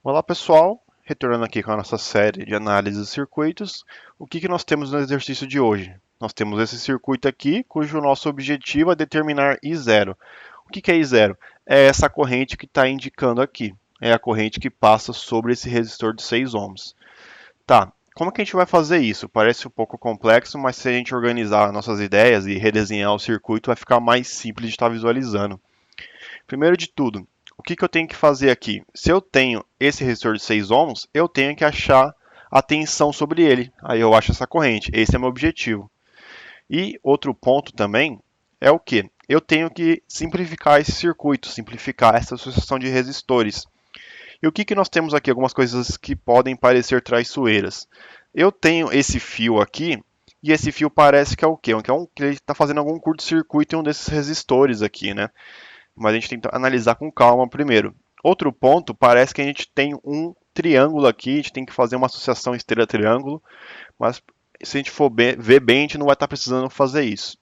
Olá pessoal, retornando aqui com a nossa série de análise de circuitos, o que nós temos no exercício de hoje? Nós temos esse circuito aqui, cujo nosso objetivo é determinar I0. O que é I0? É essa corrente que está indicando aqui, é a corrente que passa sobre esse resistor de 6 ohms. Tá, como que a gente vai fazer isso? Parece um pouco complexo, mas se a gente organizar nossas ideias e redesenhar o circuito, vai ficar mais simples de estar visualizando. Primeiro de tudo, o que eu tenho que fazer aqui? Se eu tenho esse resistor de 6 ohms, eu tenho que achar a tensão sobre ele. Aí eu acho essa corrente. Esse é meu objetivo. E outro ponto também é o que? Eu tenho que simplificar esse circuito, simplificar essa associação de resistores. E o que nós temos aqui? Algumas coisas que podem parecer traiçoeiras. Eu tenho esse fio aqui, e esse fio parece que é o quê? Que ele está fazendo algum curto-circuito em um desses resistores aqui, né? Mas a gente tem que analisar com calma primeiro. Outro ponto, parece que a gente tem um triângulo aqui, a gente tem que fazer uma associação estrela-triângulo, mas se a gente for ver bem, a gente não vai estar precisando fazer isso.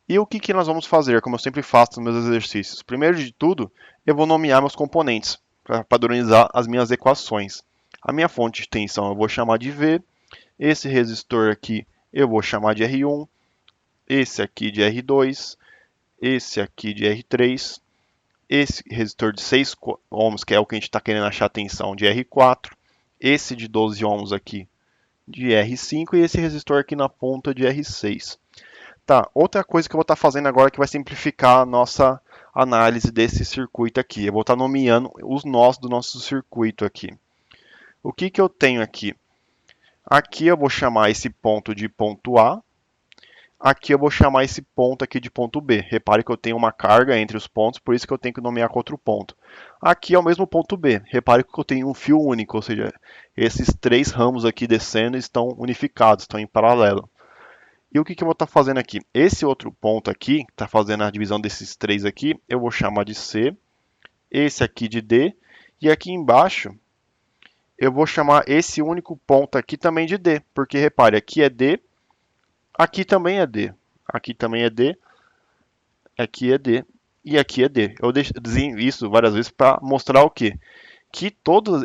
E o que nós vamos fazer, como eu sempre faço nos meus exercícios? Primeiro de tudo, eu vou nomear meus componentes, para padronizar as minhas equações. A minha fonte de tensão eu vou chamar de V, esse resistor aqui eu vou chamar de R1, esse aqui de R2, esse aqui de R3, esse resistor de 6 ohms, que é o que a gente está querendo achar a tensão, de R4, esse de 12 ohms aqui de R5 e esse resistor aqui na ponta de R6. Tá, outra coisa que eu vou estar fazendo agora que vai simplificar a nossa análise desse circuito aqui. Eu vou estar nomeando os nós do nosso circuito aqui. O que eu tenho aqui? Aqui eu vou chamar esse ponto de ponto A, aqui eu vou chamar esse ponto aqui de ponto B. Repare que eu tenho uma carga entre os pontos, por isso que eu tenho que nomear com outro ponto. Aqui é o mesmo ponto B. Repare que eu tenho um fio único, ou seja, esses três ramos aqui descendo estão unificados, estão em paralelo. E o que eu vou estar fazendo aqui? Esse outro ponto aqui, que está fazendo a divisão desses três aqui, eu vou chamar de C, esse aqui de D, e aqui embaixo eu vou chamar esse único ponto aqui também de D, porque repare, aqui é D, aqui também é D, aqui também é D, aqui é D e aqui é D. Eu desenho isso várias vezes para mostrar o quê? Que todas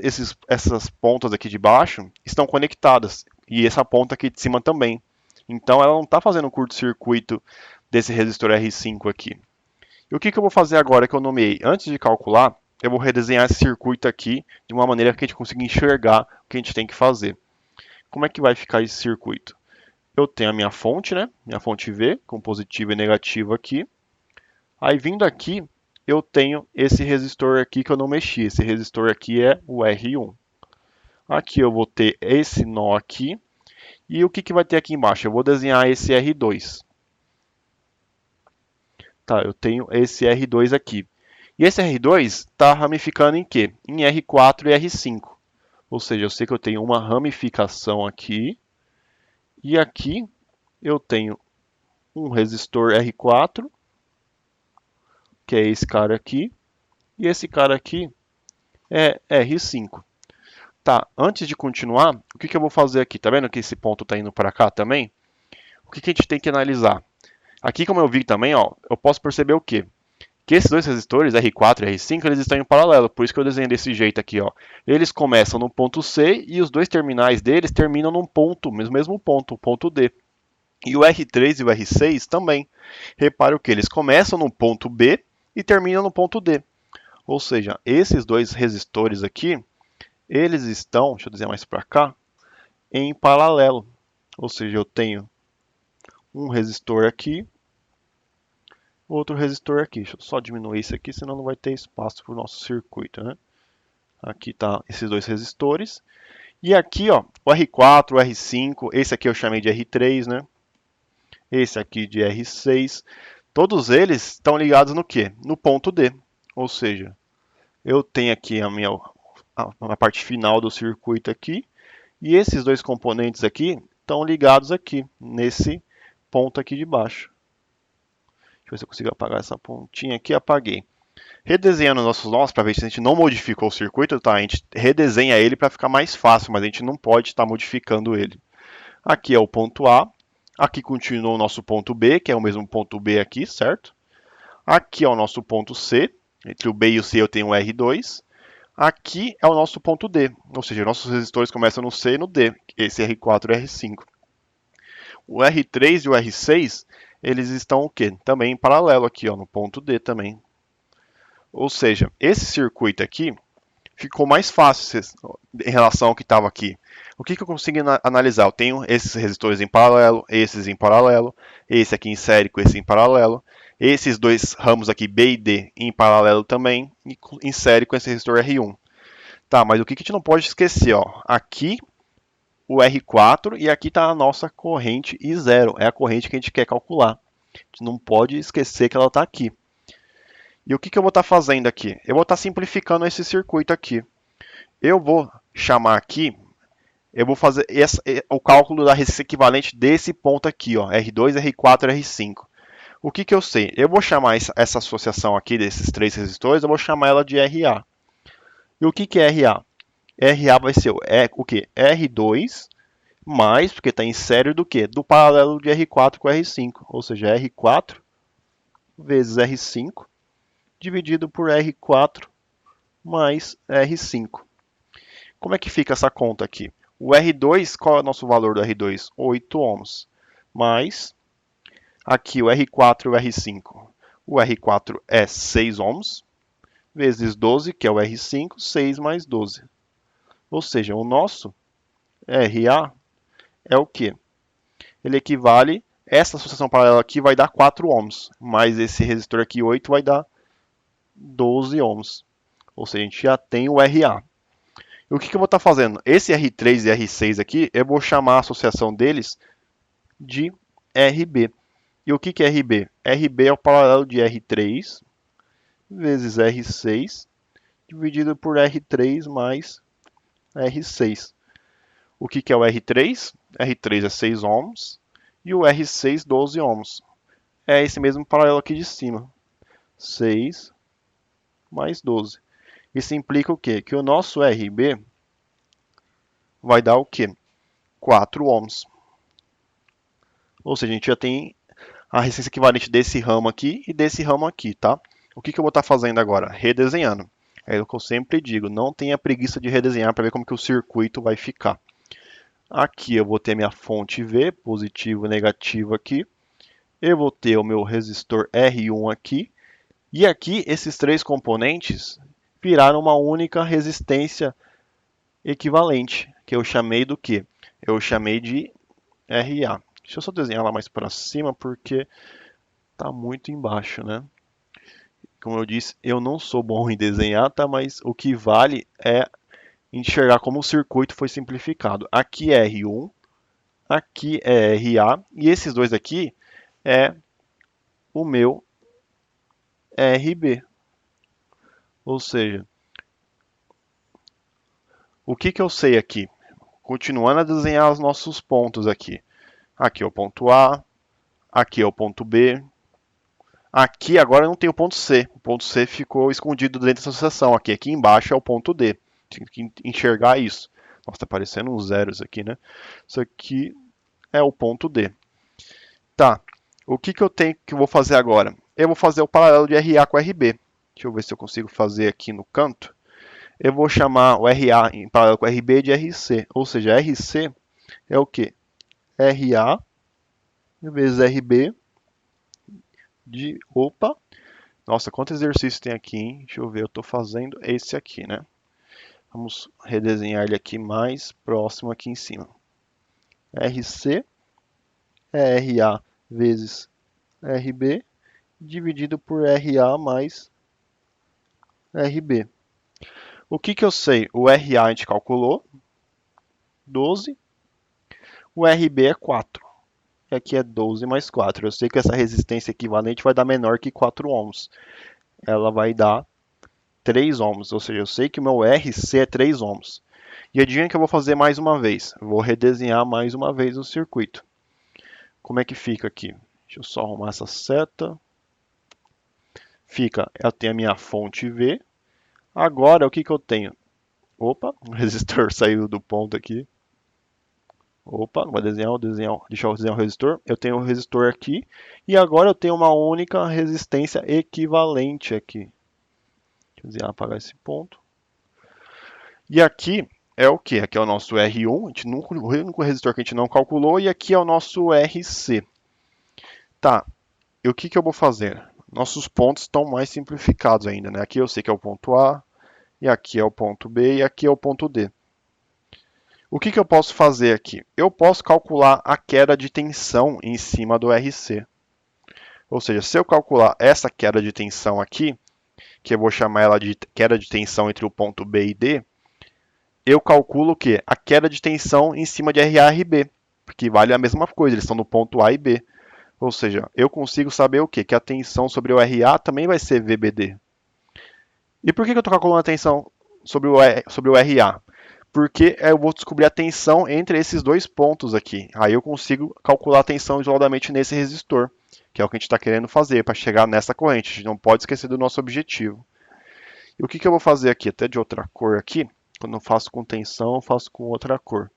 essas pontas aqui de baixo estão conectadas e essa ponta aqui de cima também. Então ela não está fazendo um curto-circuito desse resistor R5 aqui. E o que eu vou fazer agora que eu nomeei? Antes de calcular, eu vou redesenhar esse circuito aqui de uma maneira que a gente consiga enxergar o que a gente tem que fazer. Como é que vai ficar esse circuito? Eu tenho a minha fonte, né? Minha fonte V, com positivo e negativo aqui. Aí vindo aqui, eu tenho esse resistor aqui que eu não mexi. Esse resistor aqui é o R1. Aqui eu vou ter esse nó aqui. E o que vai ter aqui embaixo? Eu vou desenhar esse R2. Tá, eu tenho esse R2 aqui. E esse R2 está ramificando em quê? Em R4 e R5. Ou seja, eu sei que eu tenho uma ramificação aqui. E aqui eu tenho um resistor R4, que é esse cara aqui. E esse cara aqui é R5. Tá, antes de continuar, o que eu vou fazer aqui? Tá vendo que esse ponto está indo para cá também? O que a gente tem que analisar? Aqui, como eu vi também, ó, eu posso perceber o quê? Que esses dois resistores, R4 e R5, eles estão em paralelo, por isso que eu desenhei desse jeito aqui, ó. Eles começam no ponto C e os dois terminais deles terminam num ponto, mesmo ponto, o ponto D. E o R3 e o R6 também. Repare o que? Eles começam no ponto B e terminam no ponto D. Ou seja, esses dois resistores aqui, eles estão, deixa eu dizer mais para cá, em paralelo. Ou seja, eu tenho um resistor aqui, outro resistor aqui. Deixa eu só diminuir isso aqui, senão não vai ter espaço para o nosso circuito, né? Aqui tá esses dois resistores. E aqui, ó, o R4, o R5, esse aqui eu chamei de R3, né? Esse aqui de R6. Todos eles estão ligados no quê? No ponto D. Ou seja, eu tenho aqui a parte final do circuito aqui. E esses dois componentes aqui estão ligados aqui, nesse ponto aqui de baixo. Deixa eu ver se eu consigo apagar essa pontinha aqui. Apaguei. Redesenhando nossos nós para ver se a gente não modificou o circuito, tá? A gente redesenha ele para ficar mais fácil, mas a gente não pode estar modificando ele. Aqui é o ponto A, aqui continua o nosso ponto B, que é o mesmo ponto B aqui, certo? Aqui é o nosso ponto C, entre o B e o C eu tenho o R2. Aqui é o nosso ponto D, ou seja, nossos resistores começam no C e no D, esse R4 e R5. O R3 e o R6, eles estão o quê? Também em paralelo aqui, ó, no ponto D também. Ou seja, esse circuito aqui ficou mais fácil em relação ao que estava aqui. O que eu consigo analisar? Eu tenho esses resistores em paralelo, esse aqui em série com esse em paralelo, esses dois ramos aqui, B e D, em paralelo também, e em série com esse resistor R1. Tá, mas o que a gente não pode esquecer? Ó? Aqui o R4 e aqui está a nossa corrente I0, é a corrente que a gente quer calcular. A gente não pode esquecer que ela está aqui. E o que eu vou estar fazendo aqui? Eu vou estar simplificando esse circuito aqui. Eu vou chamar aqui, eu vou fazer o cálculo da resistência equivalente desse ponto aqui, ó, R2, R4, R5. O que eu sei? Eu vou chamar essa associação aqui desses três resistores, eu vou chamar ela de RA. E o que é RA? RA vai ser o que? R2 mais, porque está em série do que? Do paralelo de R4 com R5. Ou seja, R4 vezes R5 dividido por R4 mais R5. Como é que fica essa conta aqui? O R2, qual é o nosso valor do R2? 8 ohms. Mais, aqui o R4 e o R5. O R4 é 6 ohms, vezes 12, que é o R5, 6 mais 12. Ou seja, o nosso RA é o quê? Ele equivale, essa associação paralela aqui vai dar 4 ohms, mais esse resistor aqui 8 vai dar 12 ohms. Ou seja, a gente já tem o RA. E o que eu vou estar fazendo? Esse R3 e R6 aqui, eu vou chamar a associação deles de RB. E o que é RB? RB é o paralelo de R3 vezes R6 dividido por R3 mais R6. O que é o R3? R3 é 6 ohms e o R6 12 ohms. É esse mesmo paralelo aqui de cima. 6 mais 12. Isso implica o quê? Que o nosso RB vai dar o quê? 4 ohms. Ou seja, a gente já tem a resistência equivalente desse ramo aqui e desse ramo aqui, tá? O que eu vou estar fazendo agora? Redesenhando. É o que eu sempre digo, não tenha preguiça de redesenhar para ver como que o circuito vai ficar. Aqui eu vou ter minha fonte V, positivo e negativo aqui. Eu vou ter o meu resistor R1 aqui. E aqui, esses três componentes viraram uma única resistência equivalente, que eu chamei do quê? Eu chamei de RA. Deixa eu só desenhar lá mais para cima, porque está muito embaixo, né? Como eu disse, eu não sou bom em desenhar, tá? Mas o que vale é enxergar como o circuito foi simplificado. Aqui é R1, aqui é RA, e esses dois aqui é o meu RB. Ou seja, o que eu sei aqui? Continuando a desenhar os nossos pontos aqui. Aqui é o ponto A, aqui é o ponto B. Aqui agora não tem o ponto C. O ponto C ficou escondido dentro dessa associação. Aqui embaixo é o ponto D. Tem que enxergar isso. Nossa, tá parecendo uns zeros aqui, né? Isso aqui é o ponto D. Tá. O que eu tenho que eu vou fazer agora? Eu vou fazer o paralelo de RA com RB. Deixa eu ver se eu consigo fazer aqui no canto. Eu vou chamar o RA em paralelo com RB de RC. Ou seja, RC é o quê? RA vezes RB de... Opa! Nossa, quantos exercícios tem aqui, hein? Deixa eu ver, eu estou fazendo esse aqui, né? Vamos redesenhar ele aqui mais próximo aqui em cima. RC é RA vezes RB dividido por RA mais RB. O que eu sei? O RA a gente calculou, 12. O RB é 4. E aqui é 12 mais 4. Eu sei que essa resistência equivalente vai dar menor que 4 ohms. Ela vai dar 3 ohms, ou seja, eu sei que o meu RC é 3 ohms. E adivinha que eu vou fazer mais uma vez? Eu vou redesenhar mais uma vez o circuito. Como é que fica aqui? Deixa eu só arrumar essa seta. Fica, eu tenho a minha fonte V. Agora, o que eu tenho? Opa, o resistor saiu do ponto aqui. Opa, não vai desenhar, deixa eu desenhar o resistor. Eu tenho o resistor aqui. E agora eu tenho uma única resistência equivalente aqui. Deixa eu desenhar, apagar esse ponto. E aqui é o que? Aqui é o nosso R1, o único resistor que a gente não calculou, e aqui é o nosso RC. Tá, e o que eu vou fazer? Nossos pontos estão mais simplificados ainda, né? Aqui eu sei que é o ponto A, e aqui é o ponto B, e aqui é o ponto D. O que eu posso fazer aqui? Eu posso calcular a queda de tensão em cima do RC. Ou seja, se eu calcular essa queda de tensão aqui, que eu vou chamar ela de queda de tensão entre o ponto B e D, eu calculo o quê? A queda de tensão em cima de RA e RB, porque vale a mesma coisa, eles estão no ponto A e B. Ou seja, eu consigo saber o quê? Que a tensão sobre o RA também vai ser VBD. E por que eu estou calculando a tensão sobre o RA? Porque eu vou descobrir a tensão entre esses dois pontos aqui. Aí eu consigo calcular a tensão isoladamente nesse resistor, que é o que a gente está querendo fazer para chegar nessa corrente. A gente não pode esquecer do nosso objetivo. E o que eu vou fazer aqui, até de outra cor aqui, quando eu faço com tensão, eu faço com outra cor.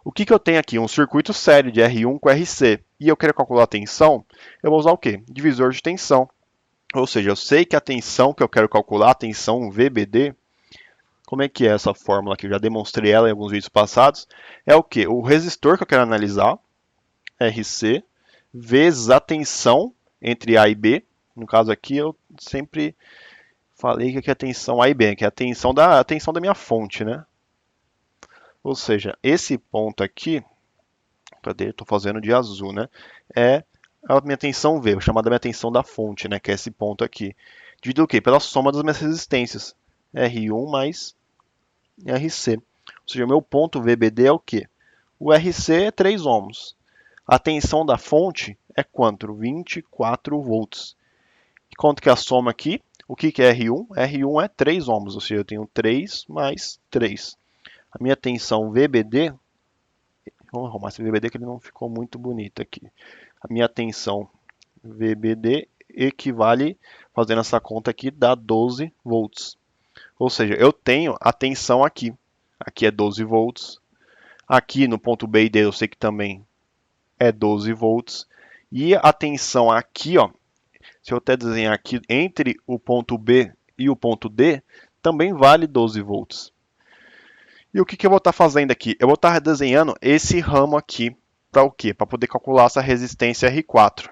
O que eu tenho aqui? Um circuito sério de R1 com RC. E eu quero calcular a tensão, eu vou usar o quê? Divisor de tensão. Ou seja, eu sei que a tensão que eu quero calcular, a tensão VBD, como é que é essa fórmula aqui? Eu já demonstrei ela em alguns vídeos passados. É o que? O resistor que eu quero analisar, RC, vezes a tensão entre A e B. No caso aqui, eu sempre falei que aqui é a tensão A e B, que é a tensão da minha fonte, né? Ou seja, esse ponto aqui, cadê? Estou fazendo de azul, né? É a minha tensão V, vou chamar da minha tensão da fonte, né? Que é esse ponto aqui. Dividido o quê? Pela soma das minhas resistências. R1 mais RC. Ou seja, o meu ponto VBD é o quê? O RC é 3 ohms. A tensão da fonte é quanto? 24 volts. E quanto que é a soma aqui? O que é R1? R1 é 3 ohms, ou seja, eu tenho 3 mais 3. A minha tensão VBD, vamos arrumar esse VBD que ele não ficou muito bonito aqui. A minha tensão VBD equivale, fazendo essa conta aqui, dá 12 volts. Ou seja, eu tenho a tensão aqui. Aqui é 12 volts. Aqui no ponto B e D eu sei que também é 12 volts. E a tensão aqui, ó, se eu até desenhar aqui entre o ponto B e o ponto D, também vale 12 volts. E o que eu vou estar fazendo aqui? Eu vou estar desenhando esse ramo aqui para o quê? Para poder calcular essa resistência R4.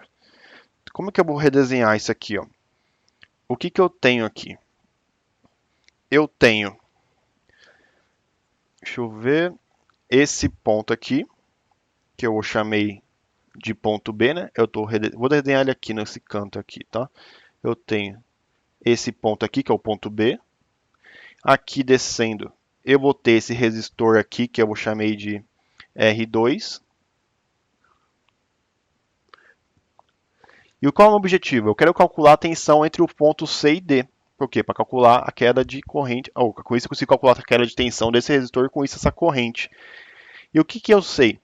Como que eu vou redesenhar isso aqui? Ó? O que eu tenho aqui? Eu tenho, deixa eu ver, esse ponto aqui, que eu chamei de ponto B, né? Vou desenhar ele aqui nesse canto aqui, tá? Eu tenho esse ponto aqui, que é o ponto B. Aqui descendo, eu vou ter esse resistor aqui, que eu chamei de R2. E qual é o meu objetivo? Eu quero calcular a tensão entre o ponto C e D. Por quê? Para calcular a queda de corrente. Com isso eu consigo calcular a queda de tensão desse resistor e com isso essa corrente. E o que eu sei?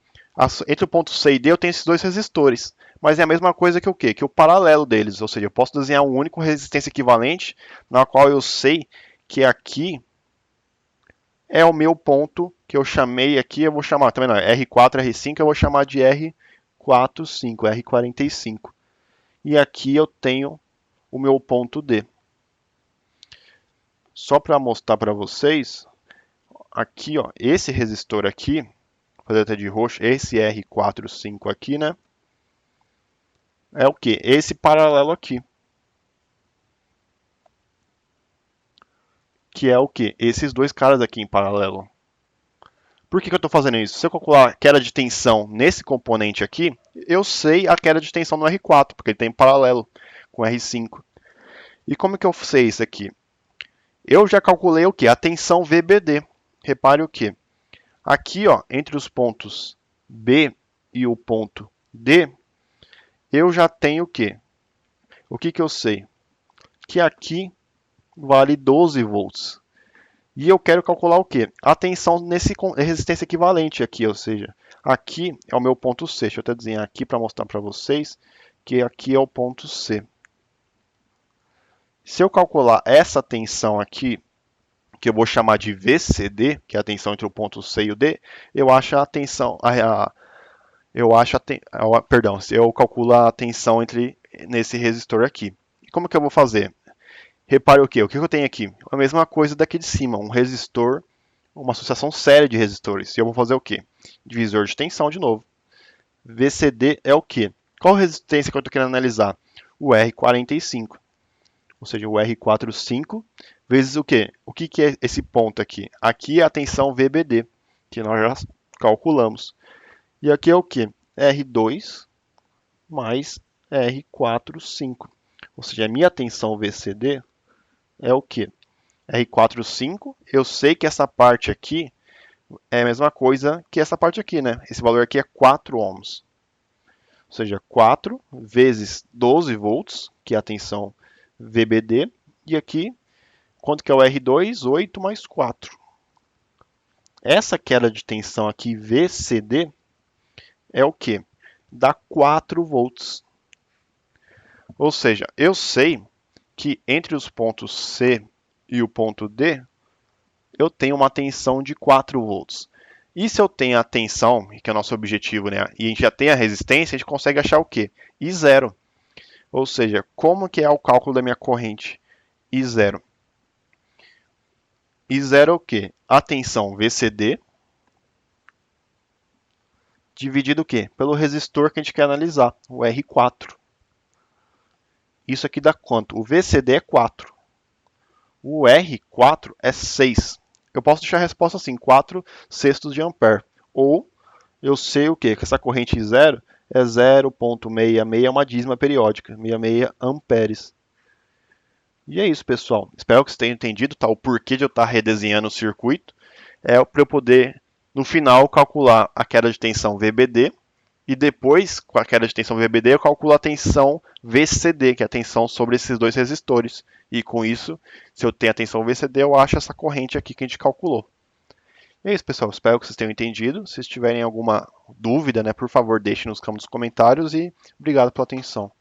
Entre o ponto C e D eu tenho esses dois resistores. Mas é a mesma coisa que o quê? Que o paralelo deles. Ou seja, eu posso desenhar um único resistência equivalente, na qual eu sei que aqui é o meu ponto que eu chamei aqui. Eu vou chamar, também não, R4, R5, eu vou chamar de R45, R45. E aqui eu tenho o meu ponto D. Só para mostrar para vocês, aqui, ó, esse resistor aqui, vou fazer até de roxo, esse R45 aqui, né? É o que? Esse paralelo aqui. Que é o que? Esses dois caras aqui em paralelo. Por que eu estou fazendo isso? Se eu calcular a queda de tensão nesse componente aqui, eu sei a queda de tensão no R4, porque ele tem paralelo com o R5. E como que eu sei isso aqui? Eu já calculei o que? A tensão VBD. Repare o que? Aqui, ó, entre os pontos B e o ponto D, eu já tenho o quê? O que eu sei? Que aqui vale 12 volts. E eu quero calcular o quê? A tensão nesse resistência equivalente aqui, ou seja, aqui é o meu ponto C. Deixa eu até desenhar aqui para mostrar para vocês que aqui é o ponto C. Se eu calcular essa tensão aqui, que eu vou chamar de VCD, que é a tensão entre o ponto C e o D, eu acho a tensão, perdão, se eu calcular a tensão nesse resistor aqui. E como que eu vou fazer? Repare o que? O que eu tenho aqui? A mesma coisa daqui de cima, um resistor uma associação séria de resistores. E eu vou fazer o quê? Divisor de tensão de novo. VCD é o quê? Qual resistência que eu estou querendo analisar? O R45. Ou seja, o R45 vezes o quê? O que é esse ponto aqui? Aqui é a tensão VBD, que nós já calculamos. E aqui é o quê? R2 mais R45. Ou seja, a minha tensão VCD é o quê? R45, eu sei que essa parte aqui é a mesma coisa que essa parte aqui, né? Esse valor aqui é 4 ohms. Ou seja, 4 vezes 12 volts, que é a tensão VBD. E aqui, quanto que é o R2? 8 mais 4. Essa queda de tensão aqui, VCD, é o quê? Dá 4 volts. Ou seja, eu sei que entre os pontos C e o ponto D, eu tenho uma tensão de 4 volts. E se eu tenho a tensão, que é o nosso objetivo, né, e a gente já tem a resistência, a gente consegue achar o quê? I0. Ou seja, como que é o cálculo da minha corrente? I0. I0 é o quê? A tensão VCD dividido o quê? Pelo resistor que a gente quer analisar, o R4. Isso aqui dá quanto? O VCD é 4. O R4 é 6. Eu posso deixar a resposta assim, 4 sextos de ampere. Ou eu sei o quê? Que essa corrente I0 é 0,66, é uma dízima periódica, 66 amperes. E é isso, pessoal. Espero que vocês tenham entendido o porquê de eu estar redesenhando o circuito. É para eu poder, no final, calcular a queda de tensão VBD. E depois, com a queda de tensão VBD, eu calculo a tensão VCD, que é a tensão sobre esses dois resistores. E com isso, se eu tenho a tensão VCD, eu acho essa corrente aqui que a gente calculou. E é isso, pessoal. Espero que vocês tenham entendido. Se tiverem alguma dúvida, né, por favor, deixem nos campos dos comentários. E obrigado pela atenção.